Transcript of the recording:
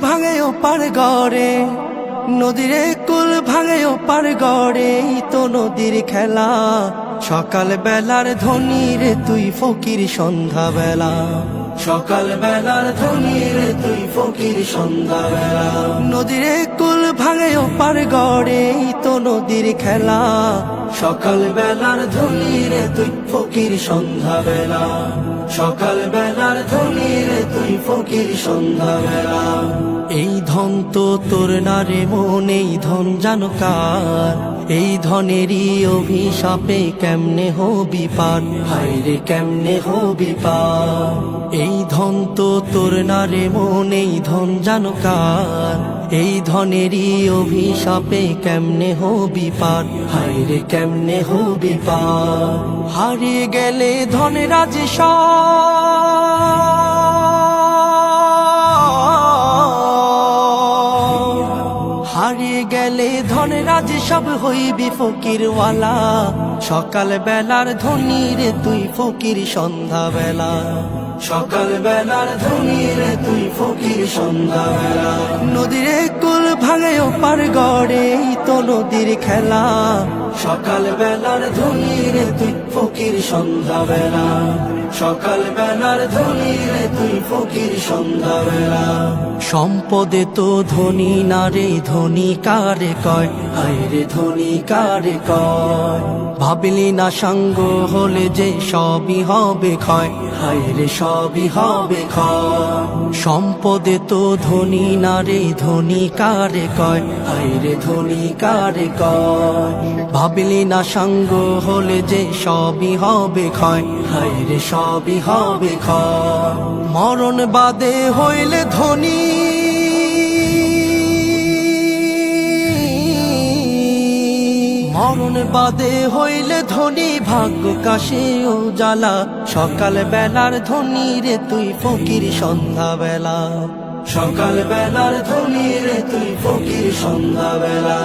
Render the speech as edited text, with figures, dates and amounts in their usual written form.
ভাঙে ওপার গড়ে, নদীর কুল ভাঙে ওপার গড়ে, তো নদীর খেলা। সকাল বেলার ধনী রে তুই ফকির সন্ধ্যা বেলা, সকাল বেলার ধনী রে তুই ফকির সন্ধ্যা বেলা। নদীর কুল ভাঙে ওপার গড়ে, তো নদীর খেলা। সকাল বেলার ধনী রে তুই ফকির সন্ধ্যা বেলা, সকাল বেলার ধনী রে তুই ফকির সন্ধ্যা বেলা। এই ধন তো তোর না রে মন, এই ধন জানো কার? এই ধনেরই অভিশাপে কেমনে হবি পার, হায় রে কেমনে হবি পার। এই ধন তো তোর না রে মন, এই ধন জানো কার? এই ধনেরই অভিশাপে কেমনে হবি পার, হায় রে কেমনে হবি পার। হারিয়ে গেলে ধনরাজ হারিয়ে গেলে ধনরাজ সব হইবি ফকিরওয়ালা। সকাল বেলার ধনী রে তুই ফকির সন্ধ্যা বেলা, সকাল বেলার ধনী রে তুই ফকির সন্ধ্যা বেলা। নদীর কুল ভাঙে ওপার গড়ে, তো নদীর খেলা। সকাল বেলার ধনী রে তুই ফকির সন্ধ্যা বেলা, সকাল বেলার ধনী রে তুই ফকির সন্ধ্যা বেলা। সম্পদে তো ধনী না রে, ধনী কারে কয়, হায় রে ধনী কারে কয়। ভাবলি না সঙ্গ হলে যে সবই হবে ক্ষয়, হায় রে সবই হবে ক্ষয়। সম্পদে তো ধনী না রে, ধনী কারে কয়, হায় রে ধনী কারে কয়। ভাবলি না সঙ্গ হলে যে সবই হবে ক্ষয়, হায় রে সবই হবে ক্ষয়। মরণ বাদে হইলে ধনী, মরণ বাদে হইলে ধনী, ভাগ্য কাশে ও জ্বালা। সকাল বেলার ধনী রে তুই ফকির সন্ধ্যা বেলা, সকাল বেলার ধনী রে তুই ফকির সন্ধ্যা বেলা।